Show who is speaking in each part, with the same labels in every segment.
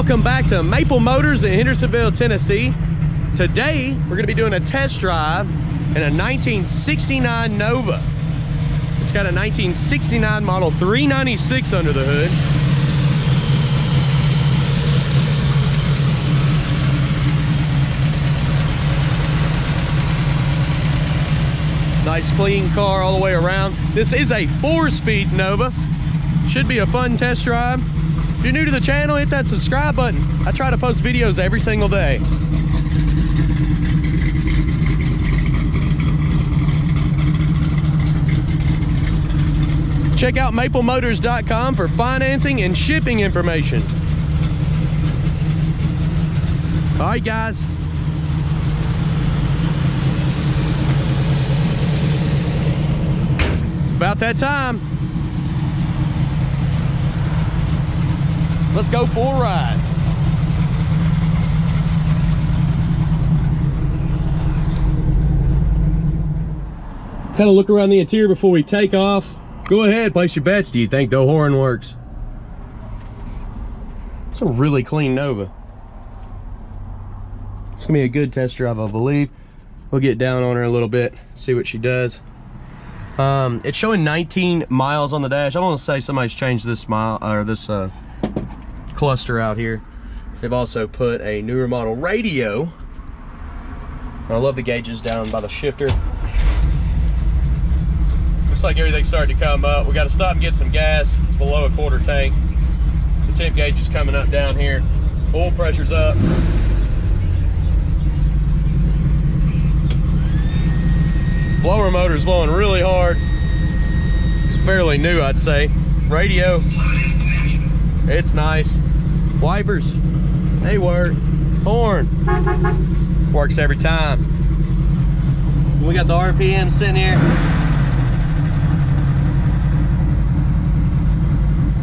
Speaker 1: Welcome back to Maple Motors in Hendersonville, Tennessee. Today, we're gonna be doing a test drive in a 1969 Nova. It's got a 1969 model 396 under the hood. Nice clean car all the way around. This is a 4-speed Nova. Should be a fun test drive. If you're new to the channel, hit that subscribe button. I try to post videos every single day. Check out maplemotors.com for financing and shipping information. All right, guys. It's about that time. Let's go for a ride. Kind of look around the interior before we take off. Go ahead, place your bets. Do you think the horn works? It's a really clean Nova. It's gonna be a good test drive, I believe. We'll get down on her a little bit, see what she does. It's showing 19 miles on the dash. I want to say somebody's changed this cluster out here. They've also put a newer model radio. I love the gauges down by the shifter. Looks like everything's starting to come up. We got to stop and get some gas. It's below a quarter tank. The temp gauge is coming up down here. Oil pressure's up. Blower motor is blowing really hard. It's fairly new, I'd say. Radio, it's nice. Wipers, they work. Horn, works every time. We got the RPM sitting here.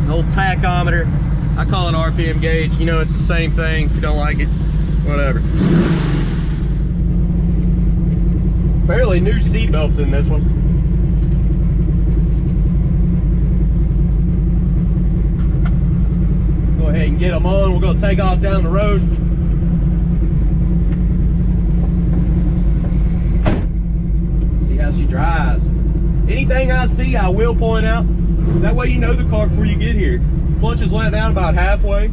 Speaker 1: An old tachometer. I call it an RPM gauge. You know, it's the same thing. If you don't like it, whatever. Fairly new seat belts in this one. Go ahead and get them on. We're going to take off down the road. See how she drives. Anything I see, I will point out. That way you know the car before you get here. Clutch is let down about halfway.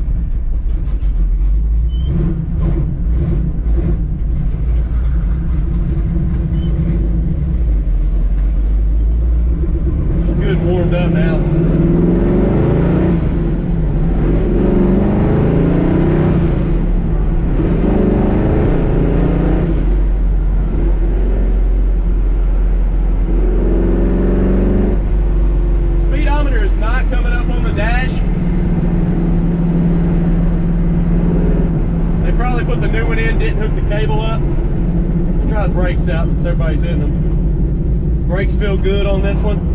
Speaker 1: Good, warmed up now. Speedometer is not coming up on the dash. They probably put the new one in, didn't hook the cable up. Let's try the brakes out since everybody's hitting them. Brakes feel good on this one.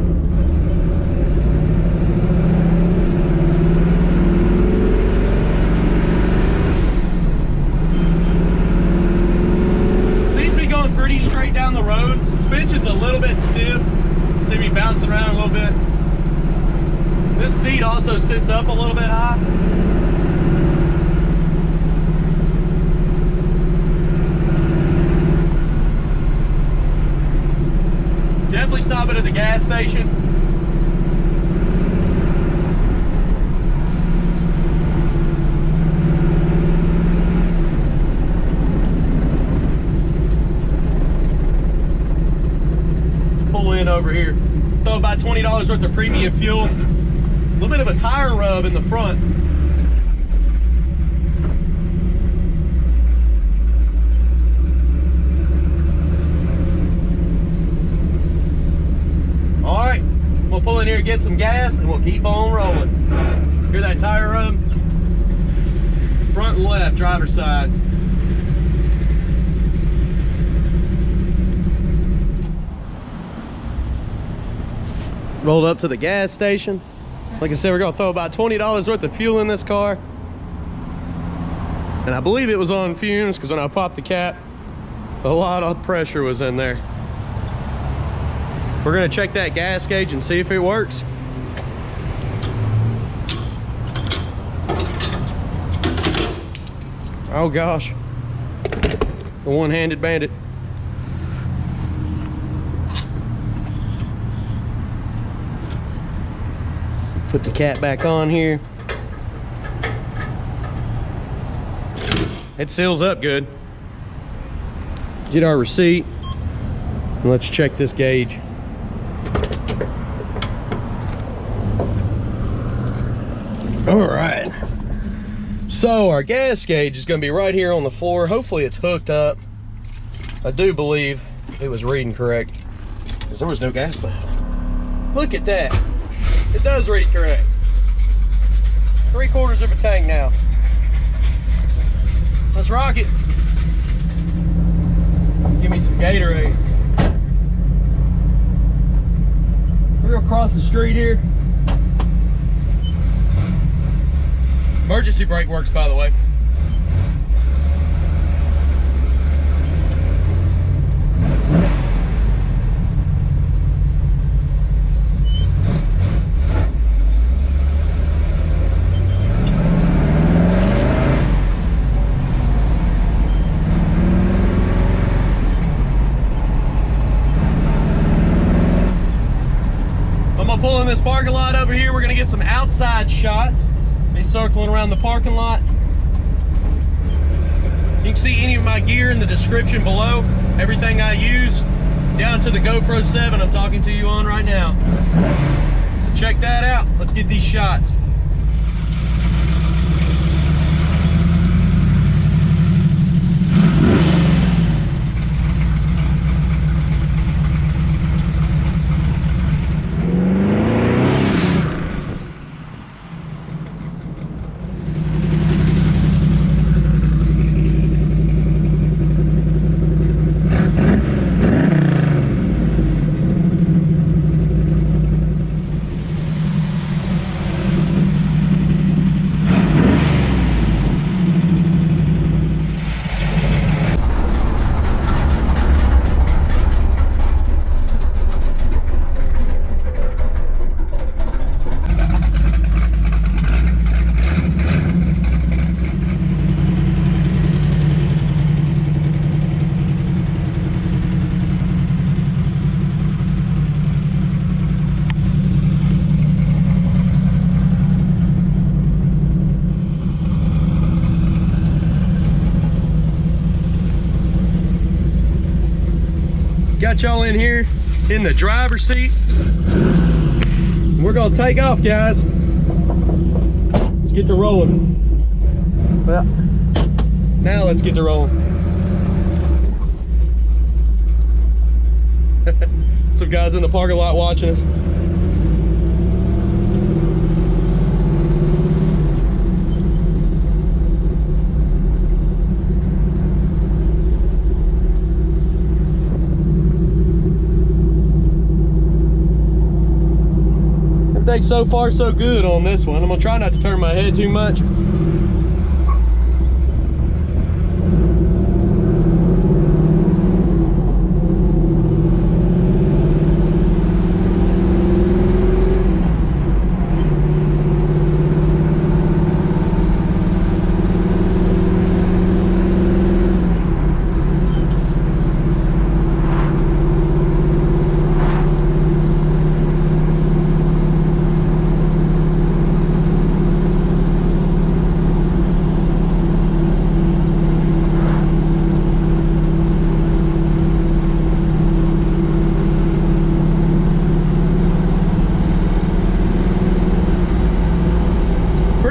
Speaker 1: Pretty straight down the road. Suspension's a little bit stiff. See me bouncing around a little bit. This seat also sits up a little bit high. Definitely stop it at the gas station. In over here, throw about $20 worth of premium fuel, a little bit of a tire rub in the front. All right, we'll pull in here, get some gas, and we'll keep on rolling. Hear that tire rub? Front and left, driver's side. Rolled up to the gas station. Like I said, we're gonna throw about $20 worth of fuel in this car. And I believe it was on fumes because when I popped the cap, a lot of pressure was in there. We're gonna check that gas gauge and see if it works. Oh gosh. The one-handed bandit. Put the cat back on here. It seals up good. Get our receipt. And let's check this gauge. All right. So our gas gauge is going to be right here on the floor. Hopefully it's hooked up. I do believe it was reading correct because there was no gas left. Look at that. It does read correct. 3/4 of a tank now. Let's rock it. Give me some Gatorade. We're across the street here. Emergency brake works, by the way. Pull in this parking lot over here. We're gonna get some outside shots. Be circling around the parking lot. You can see any of my gear in the description below. Everything I use, down to the GoPro 7 I'm talking to you on right now. So check that out. Let's get these shots. Got y'all in here in the driver's seat. We're gonna take off, guys. Let's get to rolling. Well, now let's get to rolling. Some guys in the parking lot watching us. So far so good on this one. I'm gonna try not to turn my head too much.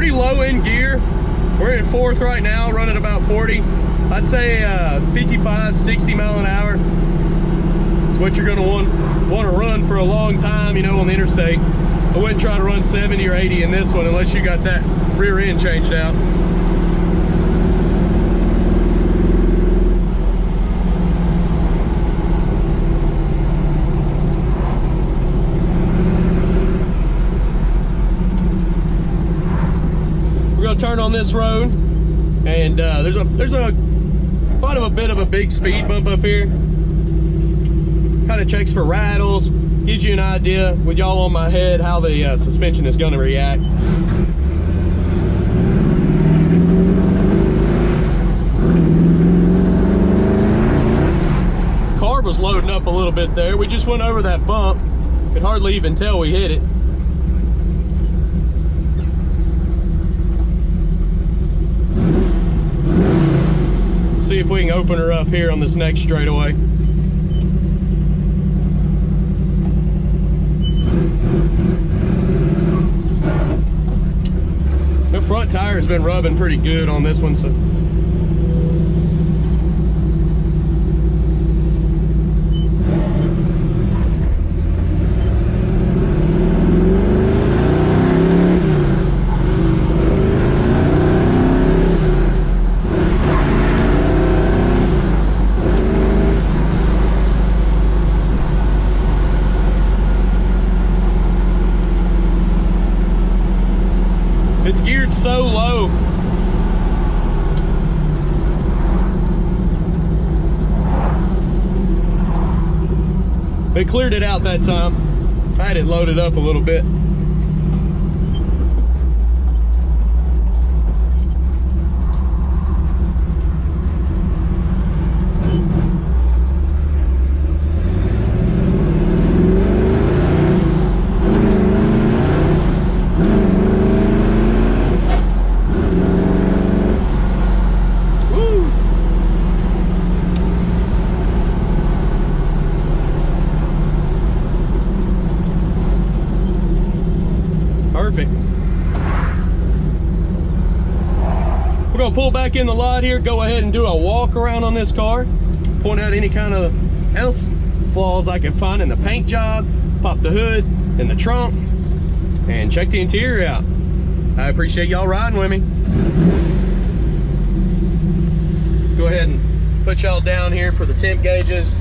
Speaker 1: Low in gear. We're in fourth right now, running about 40. I'd say 55, 60 mile an hour. It's what you're gonna want to run for a long time, you know, on the interstate. I wouldn't try to run 70 or 80 in this one unless you got that rear end changed out. Turn on this road, and there's a quite a bit of a big speed bump up here. Kind of checks for rattles, gives you an idea with y'all on my head how the suspension is going to react. good there. We just went over that bump. Could hardly even tell we hit it. See if we can open her up here on this next straightaway. The front tire's been rubbing pretty good on this one, so. It's geared so low. It cleared it out that time. I had it loaded up a little bit. Perfect. We're gonna pull back in the lot here, go ahead and do a walk around on this car, point out any kind of else flaws I can find in the paint job, pop the hood in the trunk, and check the interior out. I appreciate y'all riding with me. Go ahead and put y'all down here for the temp gauges,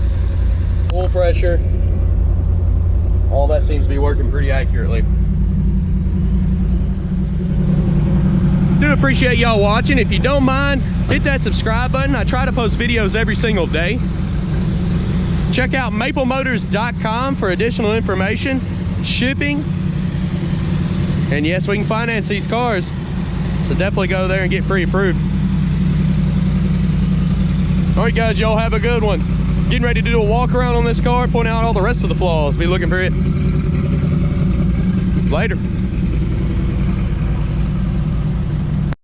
Speaker 1: oil pressure. All that seems to be working pretty accurately. Do appreciate y'all watching. If you don't mind, hit that subscribe button. I try to post videos every single day. Check out maplemotors.com for additional information, shipping, and yes, we can finance these cars, so definitely go there and get pre-approved. All right guys, y'all have a good one. Getting ready to do a walk around on this car, point out all the rest of the flaws. Be looking for it later.